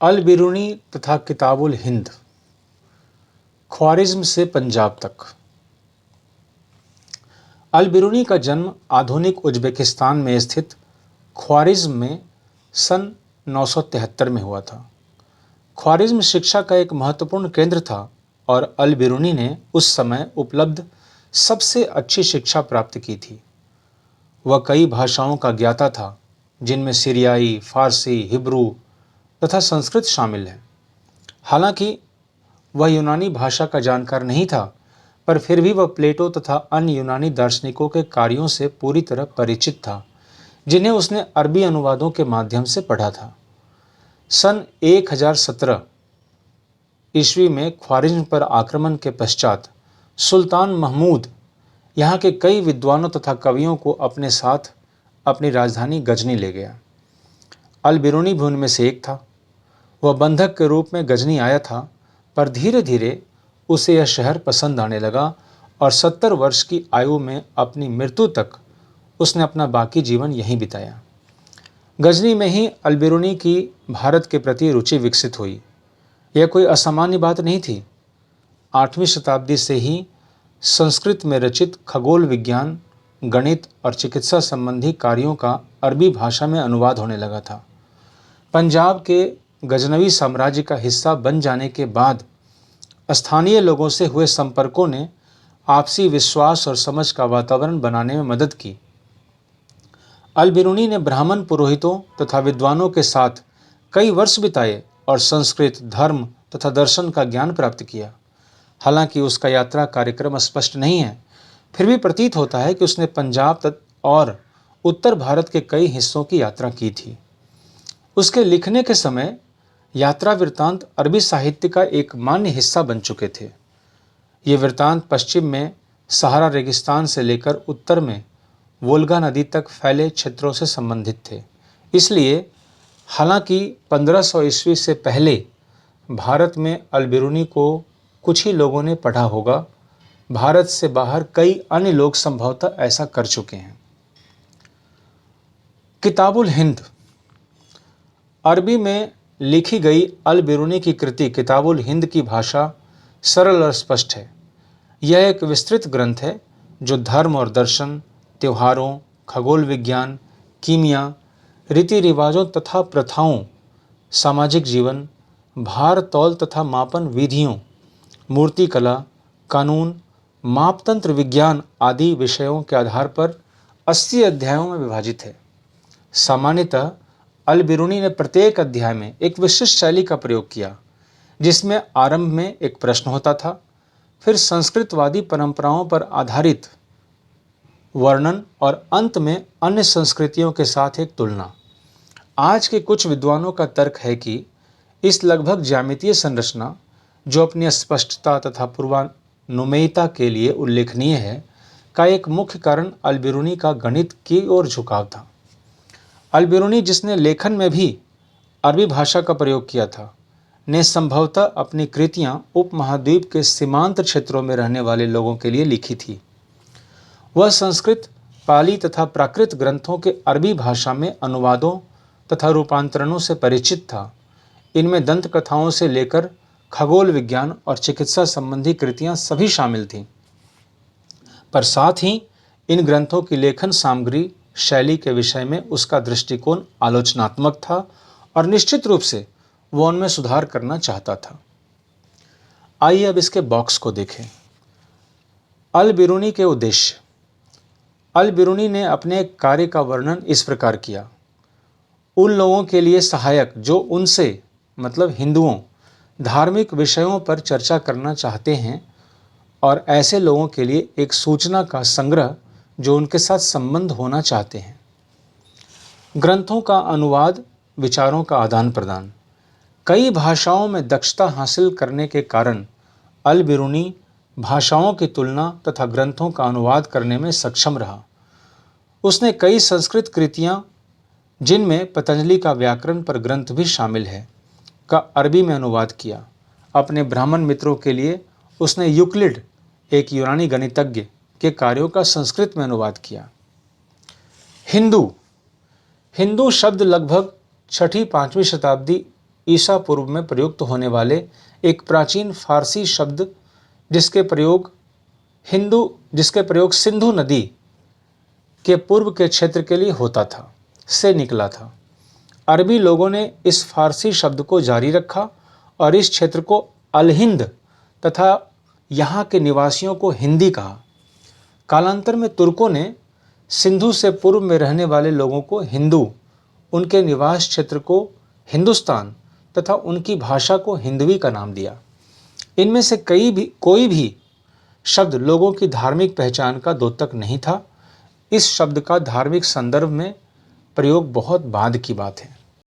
अल बिरूनी तथा किताबुल हिंद, ख्वारिज्म से पंजाब तक। अल बिरूनी का जन्म आधुनिक उज्बेकिस्तान में स्थित ख्वारिज्म में सन 973 में हुआ था। ख्वारिज्म शिक्षा का एक महत्वपूर्ण केंद्र था और अल बिरूनी ने उस समय उपलब्ध सबसे अच्छी शिक्षा प्राप्त की थी। वह कई भाषाओं का ज्ञाता था, जिनमें सीरियाई, फारसी, हिब्रू तथा संस्कृत शामिल है। हालांकि वह यूनानी भाषा का जानकार नहीं था, पर फिर भी वह प्लेटो तथा अन्य यूनानी दार्शनिकों के कार्यों से पूरी तरह परिचित था, जिन्हें उसने अरबी अनुवादों के माध्यम से पढ़ा था। सन 1017 ईस्वी में ख्वारिज्म पर आक्रमण के पश्चात सुल्तान महमूद यहाँ के कई विद्वानों तथा कवियों को अपने साथ अपनी राजधानी गजनी ले गया। अल बिरूनी भी उनमें से एक था। वह बंधक के रूप में गजनी आया था, पर धीरे धीरे उसे यह शहर पसंद आने लगा और 70 वर्ष की आयु में अपनी मृत्यु तक उसने अपना बाकी जीवन यहीं बिताया। गजनी में ही अल बिरूनी की भारत के प्रति रुचि विकसित हुई। यह कोई असामान्य बात नहीं थी। 8वीं शताब्दी से ही संस्कृत में रचित खगोल विज्ञान, गणित और चिकित्सा संबंधी कार्यों का अरबी भाषा में अनुवाद होने लगा था। पंजाब के गजनवी साम्राज्य का हिस्सा बन जाने के बाद स्थानीय लोगों से हुए संपर्कों ने आपसी विश्वास और समझ का वातावरण बनाने में मदद की। अल बिरूनी ने ब्राह्मण पुरोहितों तथा विद्वानों के साथ कई वर्ष बिताए और संस्कृत, धर्म तथा दर्शन का ज्ञान प्राप्त किया। हालांकि उसका यात्रा कार्यक्रम स्पष्ट नहीं है, फिर भी प्रतीत होता है कि उसने पंजाब और उत्तर भारत के कई हिस्सों की यात्रा की थी। उसके लिखने के समय यात्रा वृत्तांत अरबी साहित्य का एक मान्य हिस्सा बन चुके थे। ये वृत्तांत पश्चिम में सहारा रेगिस्तान से लेकर उत्तर में वोल्गा नदी तक फैले क्षेत्रों से संबंधित थे। इसलिए हालांकि 1500 ईस्वी से पहले भारत में अल बिरूनी को कुछ ही लोगों ने पढ़ा होगा, भारत से बाहर कई अन्य लोग संभवतः ऐसा कर चुके हैं। किताबुल हिंद, अरबी में लिखी गई अल बिरूनी की कृति किताबुल हिंद की भाषा सरल और स्पष्ट है। यह एक विस्तृत ग्रंथ है जो धर्म और दर्शन, त्योहारों, खगोल विज्ञान, कीमिया, रीति रिवाजों तथा प्रथाओं, सामाजिक जीवन, भार तौल तथा मापन विधियों, मूर्तिकला, कानून, मापतंत्र विज्ञान आदि विषयों के आधार पर 80 अध्यायों में विभाजित है। सामान्यतः अल बिरूनी ने प्रत्येक अध्याय में एक विशिष्ट शैली का प्रयोग किया, जिसमें आरंभ में एक प्रश्न होता था, फिर संस्कृतवादी परंपराओं पर आधारित वर्णन और अंत में अन्य संस्कृतियों के साथ एक तुलना। आज के कुछ विद्वानों का तर्क है कि इस लगभग ज्यामितीय संरचना, जो अपनी स्पष्टता तथा पूर्वानुमेयता के लिए उल्लेखनीय है, का एक मुख्य कारण अल बिरूनी का गणित की ओर झुकाव था। अल बिरूनी, जिसने लेखन में भी अरबी भाषा का प्रयोग किया था, ने संभवतः अपनी कृतियां उपमहाद्वीप के सीमांत क्षेत्रों में रहने वाले लोगों के लिए लिखी थी। वह संस्कृत, पाली तथा प्राकृत ग्रंथों के अरबी भाषा में अनुवादों तथा रूपांतरणों से परिचित था। इनमें दंत कथाओं से लेकर खगोल विज्ञान और चिकित्सा संबंधी कृतियां सभी शामिल थीं। पर साथ ही इन ग्रंथों की लेखन सामग्री, शैली के विषय में उसका दृष्टिकोण आलोचनात्मक था और निश्चित रूप से वह उनमें सुधार करना चाहता था। आइए अब इसके बॉक्स को देखें। अल बिरूनी के उद्देश्य। अल बिरूनी ने अपने कार्य का वर्णन इस प्रकार किया: उन लोगों के लिए सहायक जो उनसे, मतलब हिंदुओं, धार्मिक विषयों पर चर्चा करना चाहते हैं, और ऐसे लोगों के लिए एक सूचना का संग्रह जो उनके साथ संबंध होना चाहते हैं। ग्रंथों का अनुवाद, विचारों का आदान प्रदान। कई भाषाओं में दक्षता हासिल करने के कारण अल बिरूनी भाषाओं की तुलना तथा ग्रंथों का अनुवाद करने में सक्षम रहा। उसने कई संस्कृत कृतियां, जिनमें पतंजलि का व्याकरण पर ग्रंथ भी शामिल है, का अरबी में अनुवाद किया। अपने ब्राह्मण मित्रों के लिए उसने यूक्लिड, एक यूनानी गणितज्ञ, के कार्यों का संस्कृत में अनुवाद किया। हिंदू। हिंदू शब्द लगभग 6वीं-5वीं शताब्दी ईसा पूर्व में प्रयुक्त होने वाले एक प्राचीन फारसी शब्द जिसके प्रयोग सिंधु नदी के पूर्व के क्षेत्र के लिए होता था से निकला था। अरबी लोगों ने इस फारसी शब्द को जारी रखा और इस क्षेत्र को अल-हिंद तथा यहाँ के निवासियों को हिंदी कहा। कालांतर में तुर्कों ने सिंधु से पूर्व में रहने वाले लोगों को हिंदू, उनके निवास क्षेत्र को हिंदुस्तान तथा उनकी भाषा को हिंदवी का नाम दिया। इनमें से कोई भी शब्द लोगों की धार्मिक पहचान का द्योतक नहीं था। इस शब्द का धार्मिक संदर्भ में प्रयोग बहुत बाद की बात है।